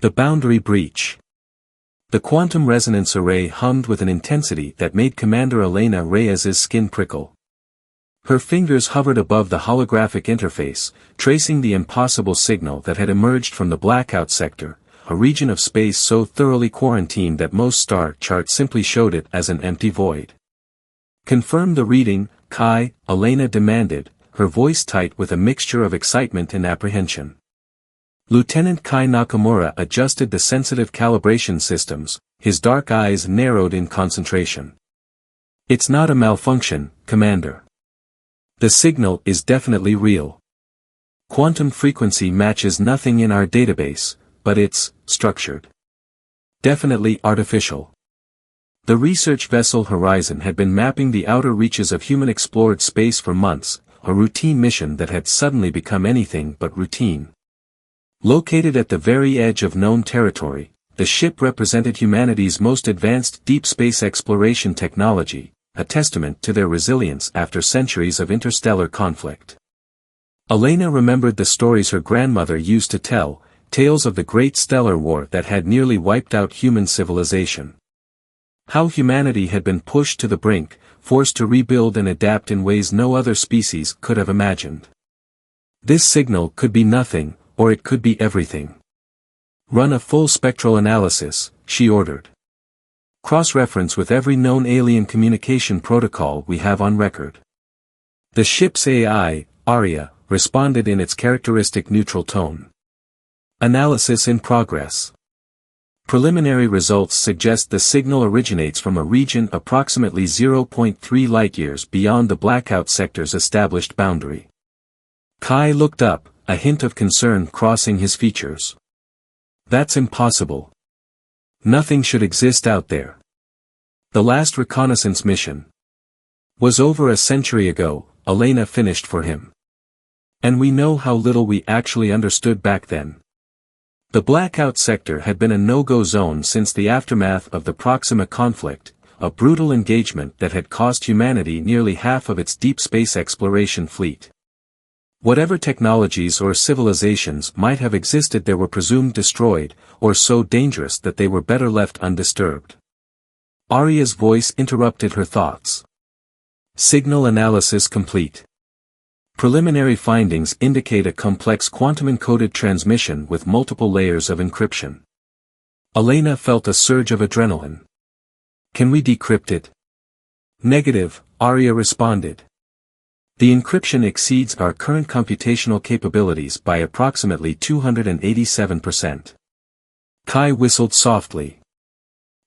The boundary breach. The quantum resonance array hummed with an intensity that made Commander Elena Reyes's skin prickle. Her fingers hovered above the holographic interface, tracing the impossible signal that had emerged from the blackout sector, a region of space so thoroughly quarantined that most star charts simply showed it as an empty void. "Confirm the reading, Kai," Elena demanded, her voice tight with a mixture of excitement and apprehension. Lieutenant Kai Nakamura adjusted the sensitive calibration systems, his dark eyes narrowed in concentration. "It's not a malfunction, Commander. The signal is definitely real. Quantum frequency matches nothing in our database, but it's structured. Definitely artificial." The research vessel Horizon had been mapping the outer reaches of human-explored space for months, a routine mission that had suddenly become anything but routine. Located at the very edge of known territory, the ship represented humanity's most advanced deep space exploration technology, a testament to their resilience after centuries of interstellar conflict. Elena remembered the stories her grandmother used to tell, tales of the Great Stellar War that had nearly wiped out human civilization. How humanity had been pushed to the brink, forced to rebuild and adapt in ways no other species could have imagined. This signal could be nothing, or it could be everything. "Run a full spectral analysis," she ordered. "Cross-reference with every known alien communication protocol we have on record." The ship's AI, Aria, responded in its characteristic neutral tone. "Analysis in progress. Preliminary results suggest the signal originates from a region approximately 0.3 light-years beyond the blackout sector's established boundary." Kai looked up, a hint of concern crossing his features. "That's impossible. Nothing should exist out there. The last reconnaissance mission was over a century ago," Elena finished for him. "And we know how little we actually understood back then." The blackout sector had been a no-go zone since the aftermath of the Proxima conflict, a brutal engagement that had cost humanity nearly half of its deep space exploration fleet. Whatever technologies or civilizations might have existed there were presumed destroyed, or so dangerous that they were better left undisturbed. Aria's voice interrupted her thoughts. "Signal analysis complete. Preliminary findings indicate a complex quantum-encoded transmission with multiple layers of encryption." Elena felt a surge of adrenaline. "Can we decrypt it?" "Negative," Aria responded. "The encryption exceeds our current computational capabilities by approximately 287%. Kai whistled softly.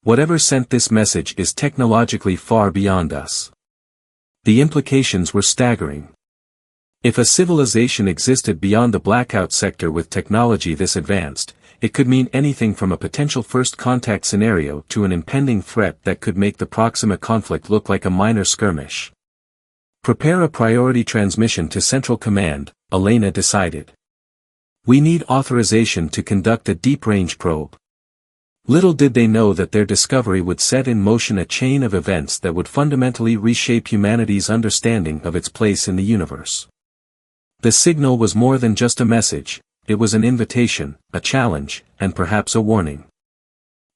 "Whatever sent this message is technologically far beyond us." The implications were staggering. If a civilization existed beyond the blackout sector with technology this advanced, it could mean anything from a potential first contact scenario to an impending threat that could make the Proxima conflict look like a minor skirmish. "Prepare a priority transmission to Central Command," Elena decided. "We need authorization to conduct a deep-range probe." Little did they know that their discovery would set in motion a chain of events that would fundamentally reshape humanity's understanding of its place in the universe. The signal was more than just a message, it was an invitation, a challenge, and perhaps a warning.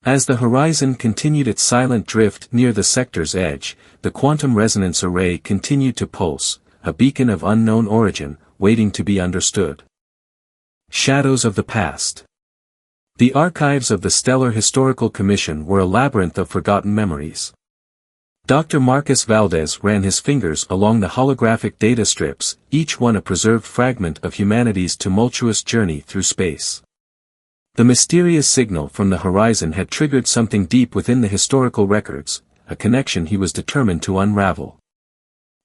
As the Horizon continued its silent drift near the sector's edge, the quantum resonance array continued to pulse, a beacon of unknown origin, waiting to be understood. Shadows of the past. The archives of the Stellar Historical Commission were a labyrinth of forgotten memories. Dr. Marcus Valdez ran his fingers along the holographic data strips, each one a preserved fragment of humanity's tumultuous journey through space. The mysterious signal from the Horizon had triggered something deep within the historical records, a connection he was determined to unravel.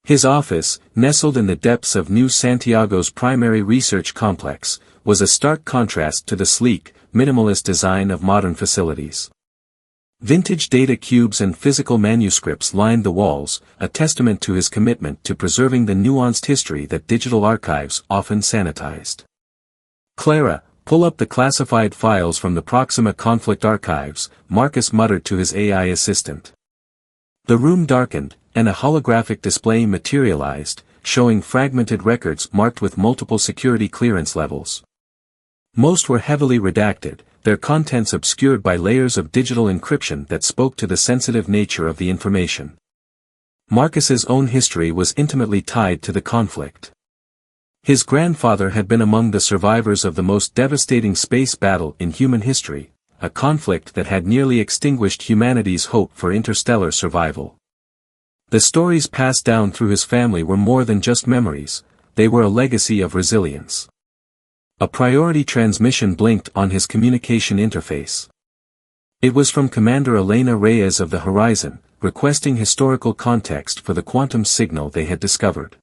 His office, nestled in the depths of New Santiago's primary research complex, was a stark contrast to the sleek, minimalist design of modern facilities. Vintage data cubes and physical manuscripts lined the walls, a testament to his commitment to preserving the nuanced history that digital archives often sanitized. "Clara, pull up the classified files from the Proxima conflict archives," Marcus muttered to his AI assistant. The room darkened, and a holographic display materialized, showing fragmented records marked with multiple security clearance levels. Most were heavily redacted, their contents obscured by layers of digital encryption that spoke to the sensitive nature of the information. Marcus's own history was intimately tied to the conflict. His grandfather had been among the survivors of the most devastating space battle in human history, a conflict that had nearly extinguished humanity's hope for interstellar survival. The stories passed down through his family were more than just memories, they were a legacy of resilience. A priority transmission blinked on his communication interface. It was from Commander Elena Reyes of the Horizon, requesting historical context for the quantum signal they had discovered.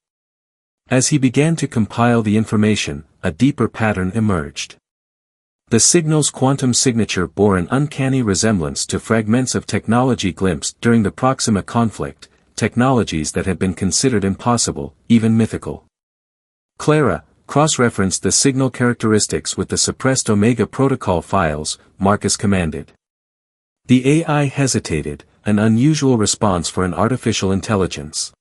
As he began to compile the information, a deeper pattern emerged. The signal's quantum signature bore an uncanny resemblance to fragments of technology glimpsed during the Proxima conflict, technologies that had been considered impossible, even mythical. Clara cross-referenced the signal characteristics with the suppressed Omega protocol files, Marcus commanded. The AI hesitated, an unusual response for an artificial intelligence.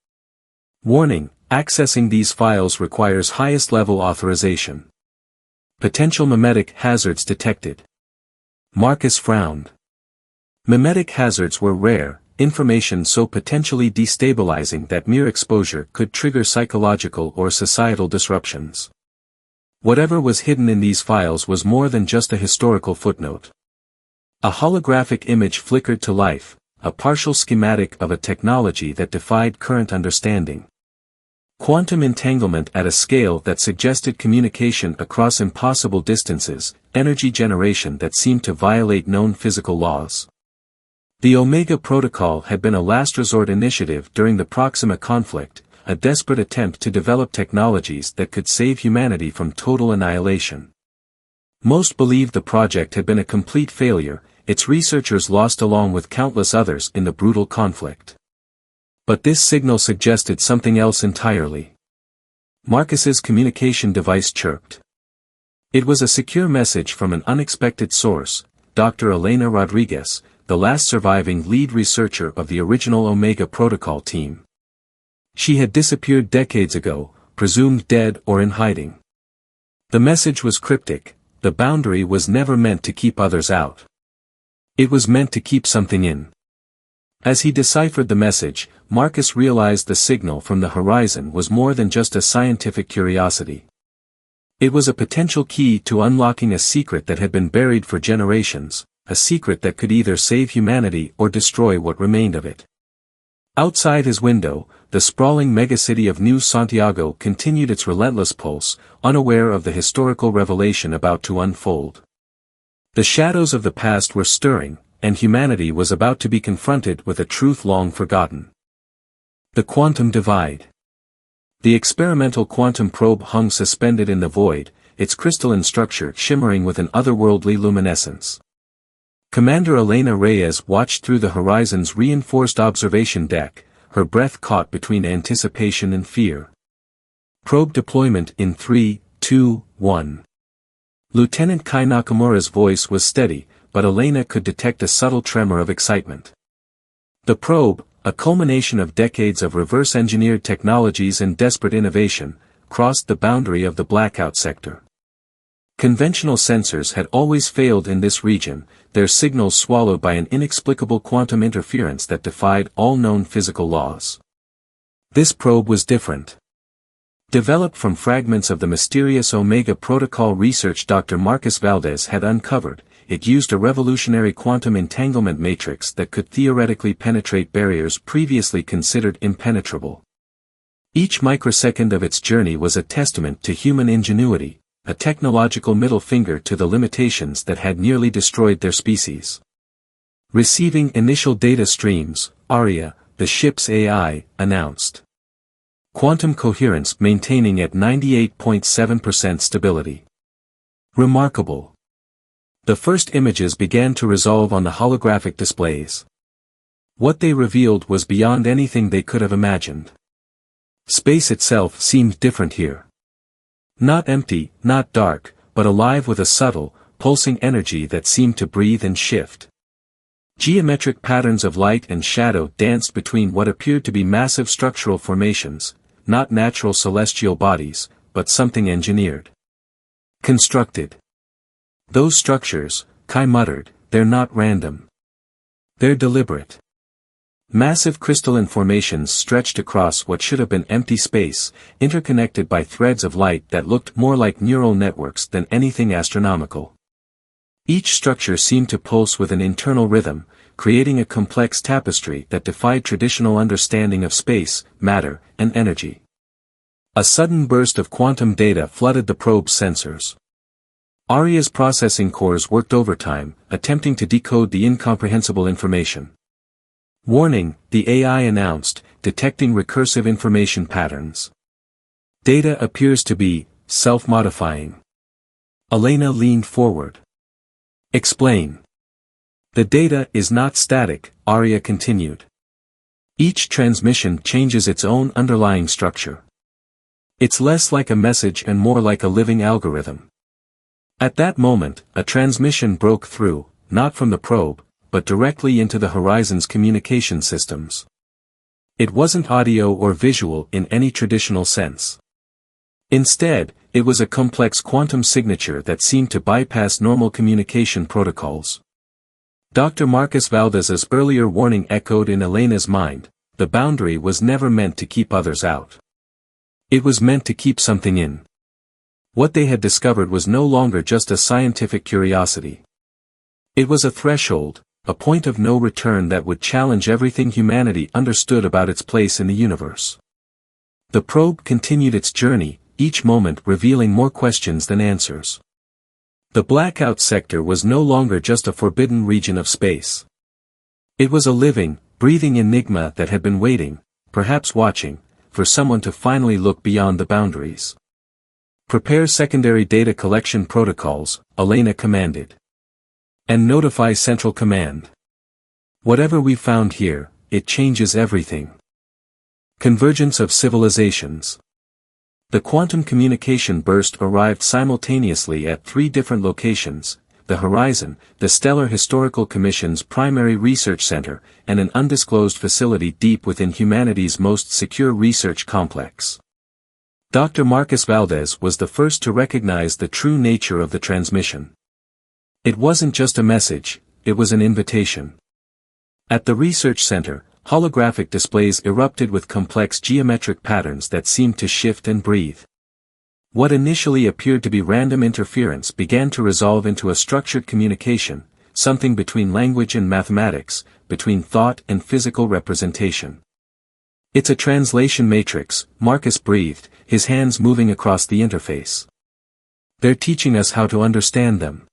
Warning, accessing these files requires highest-level authorization. Potential memetic hazards detected. Marcus frowned. Memetic hazards were rare, information so potentially destabilizing that mere exposure could trigger psychological or societal disruptions. Whatever was hidden in these files was more than just a historical footnote. A holographic image flickered to life, a partial schematic of a technology that defied current understanding. Quantum entanglement at a scale that suggested communication across impossible distances, energy generation that seemed to violate known physical laws. The Omega Protocol had been a last-resort initiative during the Proxima conflict, a desperate attempt to develop technologies that could save humanity from total annihilation. Most believed the project had been a complete failure, its researchers lost along with countless others in the brutal conflict. But this signal suggested something else entirely. Marcus's communication device chirped. It was a secure message from an unexpected source, Dr. Elena Rodriguez, the last surviving lead researcher of the original Omega Protocol team. She had disappeared decades ago, presumed dead or in hiding. The message was cryptic, the boundary was never meant to keep others out. It was meant to keep something in. As he deciphered the message, Marcus realized the signal from the horizon was more than just a scientific curiosity. It was a potential key to unlocking a secret that had been buried for generations, a secret that could either save humanity or destroy what remained of it. Outside his window, the sprawling megacity of New Santiago continued its relentless pulse, unaware of the historical revelation about to unfold. The shadows of the past were stirring, and humanity was about to be confronted with a truth long forgotten. The quantum divide. The experimental quantum probe hung suspended in the void, its crystalline structure shimmering with an otherworldly luminescence. Commander Elena Reyes watched through the horizon's reinforced observation deck, her breath caught between anticipation and fear. Probe deployment in 3, 2, 1. Lieutenant Kai Nakamura's voice was steady, but Elena could detect a subtle tremor of excitement. The probe, a culmination of decades of reverse-engineered technologies and desperate innovation, crossed the boundary of the blackout sector. Conventional sensors had always failed in this region, their signals swallowed by an inexplicable quantum interference that defied all known physical laws. This probe was different. Developed from fragments of the mysterious Omega Protocol research Dr. Marcus Valdez had uncovered, it used a revolutionary quantum entanglement matrix that could theoretically penetrate barriers previously considered impenetrable. Each microsecond of its journey was a testament to human ingenuity, a technological middle finger to the limitations that had nearly destroyed their species. Receiving initial data streams, Aria, the ship's AI, announced. Quantum coherence maintaining at 98.7% stability. Remarkable. The first images began to resolve on the holographic displays. What they revealed was beyond anything they could have imagined. Space itself seemed different here. Not empty, not dark, but alive with a subtle, pulsing energy that seemed to breathe and shift. Geometric patterns of light and shadow danced between what appeared to be massive structural formations, not natural celestial bodies, but something engineered. Constructed. Those structures, Kai muttered, "They're not random. They're deliberate." Massive crystalline formations stretched across what should have been empty space, interconnected by threads of light that looked more like neural networks than anything astronomical. Each structure seemed to pulse with an internal rhythm, creating a complex tapestry that defied traditional understanding of space, matter, and energy. A sudden burst of quantum data flooded the probe's sensors. Aria's processing cores worked overtime, attempting to decode the incomprehensible information. "Warning," the AI announced, detecting recursive information patterns. "Data appears to be self-modifying." Elena leaned forward. "Explain." "The data is not static," Aria continued. "Each transmission changes its own underlying structure. It's less like a message and more like a living algorithm." At that moment, a transmission broke through, not from the probe, but directly into the Horizon's communication systems. It wasn't audio or visual in any traditional sense. Instead, it was a complex quantum signature that seemed to bypass normal communication protocols. Dr. Marcus Valdez's earlier warning echoed in Elena's mind: the boundary was never meant to keep others out. It was meant to keep something in. What they had discovered was no longer just a scientific curiosity. It was a threshold, a point of no return that would challenge everything humanity understood about its place in the universe. The probe continued its journey, each moment revealing more questions than answers. The blackout sector was no longer just a forbidden region of space. It was a living, breathing enigma that had been waiting, perhaps watching, for someone to finally look beyond the boundaries. "Prepare secondary data collection protocols," Elena commanded. "And notify Central Command. Whatever we found here, it changes everything." Convergence of civilizations. The quantum communication burst arrived simultaneously at 3 different locations: the Horizon, the Stellar Historical Commission's primary research center, and an undisclosed facility deep within humanity's most secure research complex. Dr. Marcus Valdez was the first to recognize the true nature of the transmission. It wasn't just a message, it was an invitation. At the research center, holographic displays erupted with complex geometric patterns that seemed to shift and breathe. What initially appeared to be random interference began to resolve into a structured communication, something between language and mathematics, between thought and physical representation. "It's a translation matrix," Marcus breathed, his hands moving across the interface. "They're teaching us how to understand them."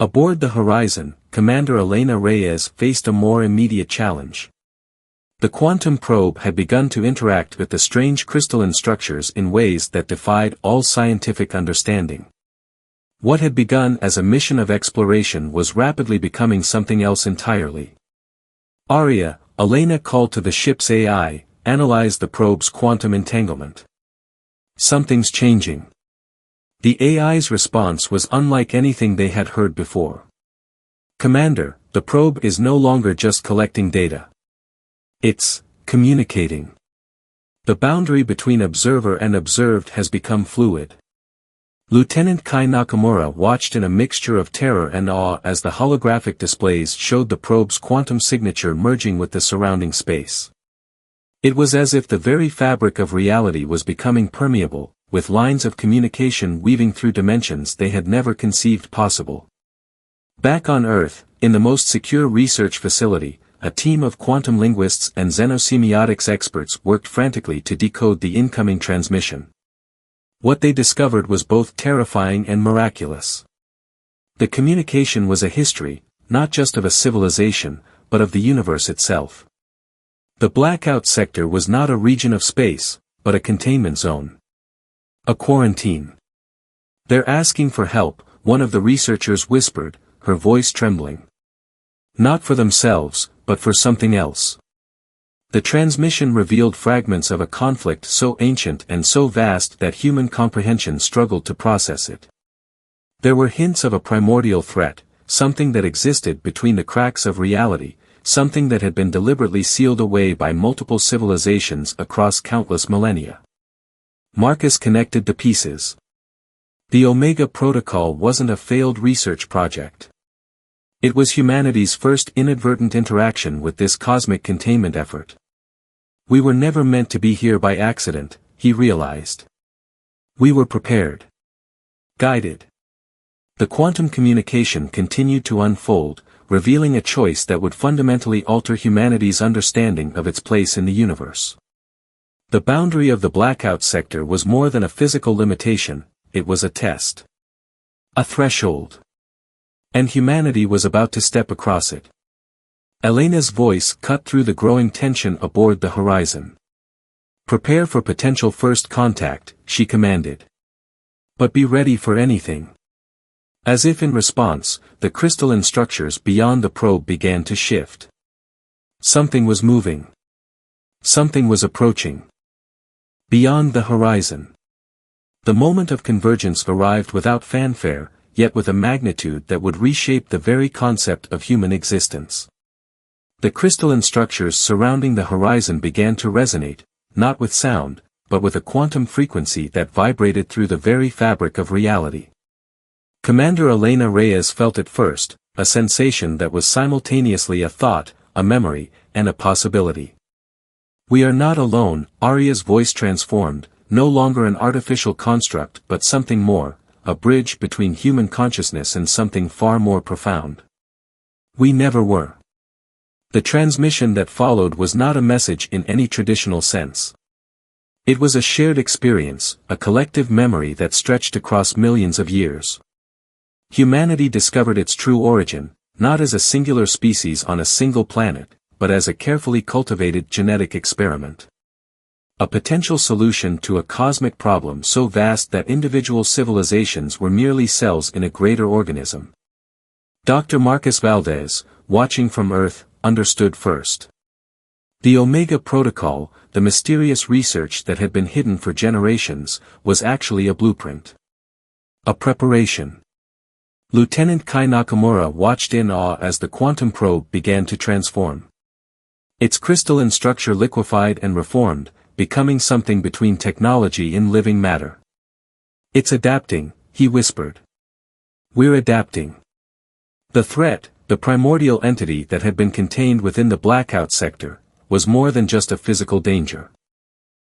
Aboard the Horizon, Commander Elena Reyes faced a more immediate challenge. The quantum probe had begun to interact with the strange crystalline structures in ways that defied all scientific understanding. What had begun as a mission of exploration was rapidly becoming something else entirely. "Aria," Elena called to the ship's AI, "analyze the probe's quantum entanglement. Something's changing." The AI's response was unlike anything they had heard before. "Commander, the probe is no longer just collecting data. It's communicating. The boundary between observer and observed has become fluid." Lieutenant Kai Nakamura watched in a mixture of terror and awe as the holographic displays showed the probe's quantum signature merging with the surrounding space. It was as if the very fabric of reality was becoming permeable, with lines of communication weaving through dimensions they had never conceived possible. Back on Earth, in the most secure research facility, a team of quantum linguists and xenosemiotics experts worked frantically to decode the incoming transmission. What they discovered was both terrifying and miraculous. The communication was a history, not just of a civilization, but of the universe itself. The blackout sector was not a region of space, but a containment zone. A quarantine. "They're asking for help," one of the researchers whispered, her voice trembling. "Not for themselves, but for something else." The transmission revealed fragments of a conflict so ancient and so vast that human comprehension struggled to process it. There were hints of a primordial threat, something that existed between the cracks of reality, something that had been deliberately sealed away by multiple civilizations across countless millennia. Marcus connected the pieces. The Omega Protocol wasn't a failed research project. It was humanity's first inadvertent interaction with this cosmic containment effort. We were never meant to be here by accident, he realized. We were prepared. Guided. The quantum communication continued to unfold, revealing a choice that would fundamentally alter humanity's understanding of its place in the universe. The boundary of the blackout sector was more than a physical limitation, it was a test. A threshold. And humanity was about to step across it. Elena's voice cut through the growing tension aboard the horizon. Prepare for potential first contact, she commanded. But be ready for anything. As if in response, the crystalline structures beyond the probe began to shift. Something was moving. Something was approaching. Beyond the horizon. The moment of convergence arrived without fanfare, yet with a magnitude that would reshape the very concept of human existence. The crystalline structures surrounding the horizon began to resonate, not with sound, but with a quantum frequency that vibrated through the very fabric of reality. Commander Elena Reyes felt it first, a sensation that was simultaneously a thought, a memory, and a possibility. We are not alone, Arya's voice transformed, no longer an artificial construct but something more, a bridge between human consciousness and something far more profound. We never were. The transmission that followed was not a message in any traditional sense. It was a shared experience, a collective memory that stretched across millions of years. Humanity discovered its true origin, not as a singular species on a single planet, but as a carefully cultivated genetic experiment. A potential solution to a cosmic problem so vast that individual civilizations were merely cells in a greater organism. Dr. Marcus Valdez, watching from Earth, understood first. The Omega Protocol, the mysterious research that had been hidden for generations, was actually a blueprint. A preparation. Lieutenant Kai Nakamura watched in awe as the quantum probe began to transform. Its crystalline structure liquefied and reformed, becoming something between technology and living matter. It's adapting, he whispered. We're adapting. The threat, the primordial entity that had been contained within the blackout sector, was more than just a physical danger.